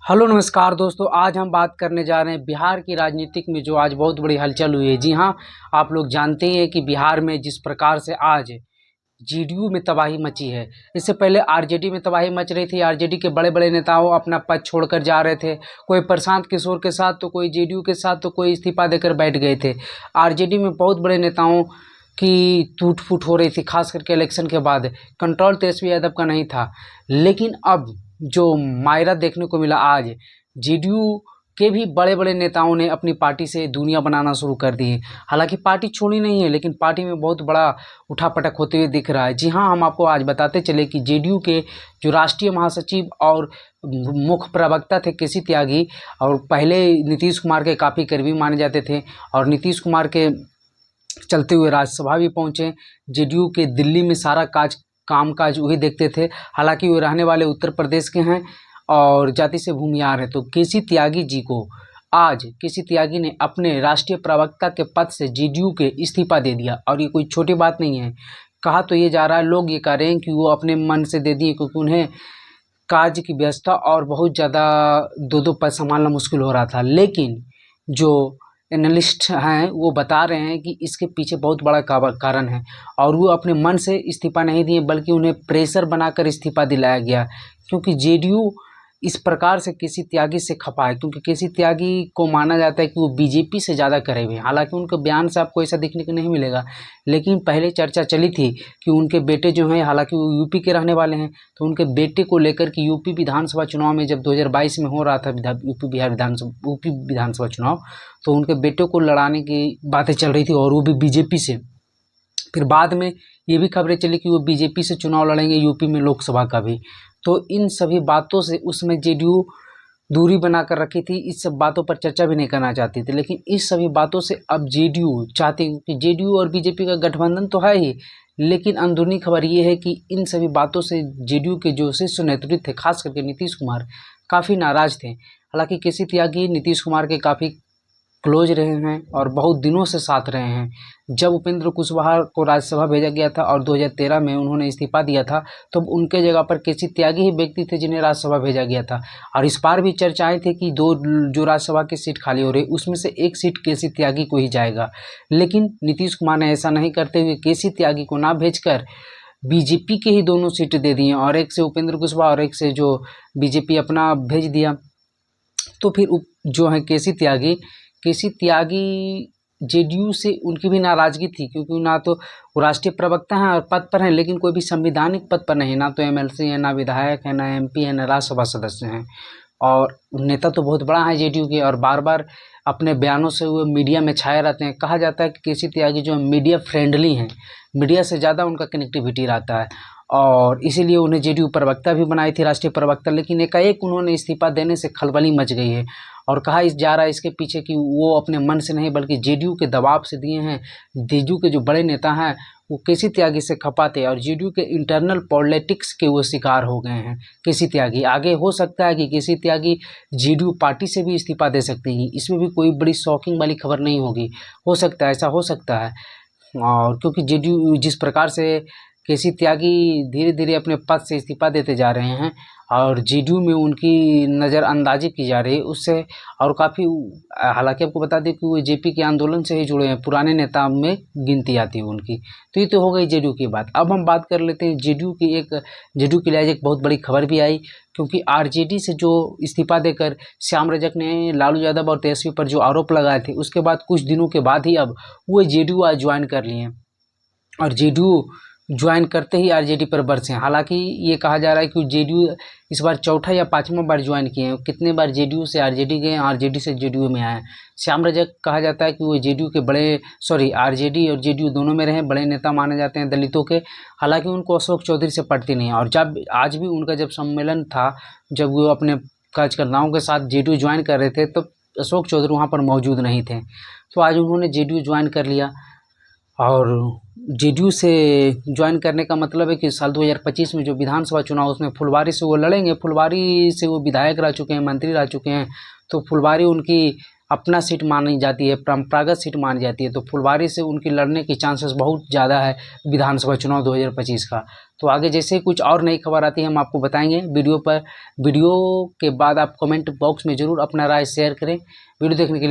Hello नमस्कार दोस्तों। आज हम बात करने जा रहे हैं बिहार की राजनीतिक में जो आज बहुत बड़ी हलचल हुई है। जी हाँ, आप लोग जानते ही हैं कि बिहार में जिस प्रकार से आज जेडीयू में तबाही मची है। इससे पहले आरजेडी में तबाही मच रही थी। आरजेडी के बड़े बड़े नेताओं अपना पद छोड़कर जा रहे थे, कोई प्रशांत किशोर के साथ तो कोई जेडीयू के साथ तो कोई इस्तीफा देकर बैठ गए थे। आरजेडी में बहुत बड़े नेताओं की टूट फूट हो रही थी, खास करके इलेक्शन के बाद। कंट्रोल तेजस्वी यादव का नहीं था, लेकिन अब जो मायरा देखने को मिला, आज जेडीयू के भी बड़े बड़े नेताओं ने अपनी पार्टी से दूरियां बनाना शुरू कर दी है। हालांकि पार्टी छोड़ी नहीं है, लेकिन पार्टी में बहुत बड़ा उठापटक होते हुए दिख रहा है। जी हाँ, हम आपको आज बताते चले कि जेडीयू के जो राष्ट्रीय महासचिव और मुख्य प्रवक्ता थे केसी त्यागी, और पहले नीतीश कुमार के काफ़ी करीबी माने जाते थे और नीतीश कुमार के चलते हुए राज्यसभा भी पहुंचे। जेडीयू के दिल्ली में सारा कामकाज वही देखते थे। हालांकि वो रहने वाले उत्तर प्रदेश के हैं और जाति से भूमिहार हैं। तो केसी त्यागी जी को आज केसी त्यागी ने अपने राष्ट्रीय प्रवक्ता के पद से जेडीयू के इस्तीफा दे दिया, और ये कोई छोटी बात नहीं है। कहा तो ये जा रहा है, लोग ये कह रहे हैं कि वो अपने मन से दे दिए, क्योंकि उन्हें कार्य की व्यस्तता और बहुत ज़्यादा दो पद संभालना मुश्किल हो रहा था। लेकिन जो एनालिस्ट हैं वो बता रहे हैं कि इसके पीछे बहुत बड़ा कारण है, और वो अपने मन से इस्तीफा नहीं दिए, बल्कि उन्हें प्रेशर बनाकर इस्तीफा दिलाया गया। क्योंकि जेडीयू इस प्रकार से केसी त्यागी से खपा है, क्योंकि केसी त्यागी को माना जाता है कि वो बीजेपी से ज़्यादा करे हुए हैं। हालांकि उनके बयान से आपको ऐसा देखने को नहीं मिलेगा, लेकिन पहले चर्चा चली थी कि उनके बेटे जो हैं, हालांकि वो यूपी के रहने वाले हैं, तो उनके बेटे को लेकर कि यूपी विधानसभा चुनाव में जब 2022 में हो रहा था यूपी विधानसभा चुनाव, तो उनके बेटे को लड़ाने की बातें चल रही थी, और वो भी बीजेपी से। फिर बाद में ये भी खबरें चली कि वो बीजेपी से चुनाव लड़ेंगे यूपी में लोकसभा का भी। तो इन सभी बातों से उसमें जेडीयू दूरी बनाकर रखी थी, इस सब बातों पर चर्चा भी नहीं करना चाहती थी। लेकिन इस सभी बातों से अब जेडीयू चाहती है कि जेडीयू और बीजेपी का गठबंधन तो है ही, लेकिन अंदरूनी खबर ये है कि इन सभी बातों से जेडीयू के जो शीर्ष नेतृत्व थे, खास करके नीतीश कुमार, काफ़ी नाराज थे। हालांकि केसी त्यागी नीतीश कुमार के काफ़ी क्लोज रहे हैं और बहुत दिनों से साथ रहे हैं। जब उपेंद्र कुशवाहा को राज्यसभा भेजा गया था और 2013 में उन्होंने इस्तीफा दिया था, तो उनके जगह पर केसी त्यागी ही व्यक्ति थे जिन्हें राज्यसभा भेजा गया था। और इस बार भी चर्चाएं थी कि दो जो राज्यसभा की सीट खाली हो रही, उसमें से एक सीट केसी त्यागी को ही जाएगा। लेकिन नीतीश कुमार ने ऐसा नहीं करते हुए केसी त्यागी को ना भेजकर बीजेपी के ही दोनों सीट दे दिए, और एक से उपेंद्र कुशवाहा और एक से जो बीजेपी अपना भेज दिया। तो फिर जो है केसी त्यागी जेडीयू से उनकी भी नाराज़गी थी, क्योंकि ना तो वो राष्ट्रीय प्रवक्ता हैं और पद पर हैं, लेकिन कोई भी संवैधानिक पद पर नहीं, ना तो एमएलसी है, ना विधायक है, ना एमपी है, ना राज्यसभा सदस्य हैं। और नेता तो बहुत बड़ा है जेडीयू के, और बार बार अपने बयानों से वो मीडिया में छाए रहते हैं। कहा जाता है कि केसी त्यागी जो मीडिया फ्रेंडली हैं, मीडिया से ज़्यादा उनका कनेक्टिविटी रहता है, और इसीलिए उन्हें जेडीयू प्रवक्ता भी बनाई थी, राष्ट्रीय प्रवक्ता। लेकिन एकाएक उन्होंने इस्तीफा देने से खलबली मच गई है, और कहा इस जा रहा है इसके पीछे कि वो अपने मन से नहीं बल्कि जेडीयू के दबाव से दिए हैं। जेडीयू के जो बड़े नेता हैं वो केसी त्यागी से खपाते, और जेडीयू के इंटरनल पॉलिटिक्स के वो शिकार हो गए हैं केसी त्यागी। आगे हो सकता है कि केसी त्यागी जेडीयू पार्टी से भी इस्तीफा दे सकती हैं, इसमें भी कोई बड़ी शॉकिंग वाली खबर नहीं होगी। हो सकता है, ऐसा हो सकता है। और क्योंकि जेडीयू जिस प्रकार से केसी त्यागी धीरे धीरे अपने पद से इस्तीफा देते जा रहे हैं और जेडीयू में उनकी नज़रअंदाजी की जा रही है, उससे और काफ़ी, हालांकि आपको बता दें कि वो जेपी के आंदोलन से ही जुड़े हैं, पुराने नेता में गिनती आती है उनकी। तो ये तो हो गई जेडीयू की बात। अब हम बात कर लेते हैं जेडीयू के लिए आज एक बहुत बड़ी खबर भी आई, क्योंकि आरजेडी से जो इस्तीफा देकर श्याम रजक ने लालू यादव और तेजस्वी पर जो आरोप लगाए थे, उसके बाद कुछ दिनों के बाद ही अब वो जेडीयू आज ज्वाइन कर लिए हैं, और जेडीयू ज्वाइन करते ही आरजेडी पर बरसे हैं। हालांकि ये कहा जा रहा है कि जेडीयू इस बार चौथा या पांचवा बार ज्वाइन किए हैं। कितने बार जेडीयू से आरजेडी गए, आरजेडी से जेडीयू में आए हैं। श्याम रजक कहा जाता है कि वो जेडीयू के आरजेडी और जेडीयू दोनों में रहे, बड़े नेता माने जाते हैं दलितों के। हालांकि उनको अशोक चौधरी से पड़ती नहीं है, और जब आज भी उनका जब सम्मेलन था, जब वो अपने कार्यकर्ताओं के साथ जेडीयू ज्वाइन कर रहे थे, तो अशोक चौधरी वहाँ पर मौजूद नहीं थे। तो आज उन्होंने जेडीयू ज्वाइन कर लिया, और जेडीयू से ज्वाइन करने का मतलब है कि साल 2025 में जो विधानसभा चुनाव, उसमें फुलवारी से वो लड़ेंगे। फुलवारी से वो विधायक रह चुके हैं, मंत्री रह चुके हैं, तो फुलवारी उनकी अपना सीट मानी जाती है, परंपरागत सीट मानी जाती है। तो फुलवारी से उनकी लड़ने की चांसेस बहुत ज़्यादा है विधानसभा चुनाव 2025 का। तो आगे जैसे कुछ और नई खबर आती है हम आपको बताएंगे वीडियो पर। वीडियो के बाद आप कमेंट बॉक्स में ज़रूर अपना राय शेयर करें। वीडियो देखने के लिए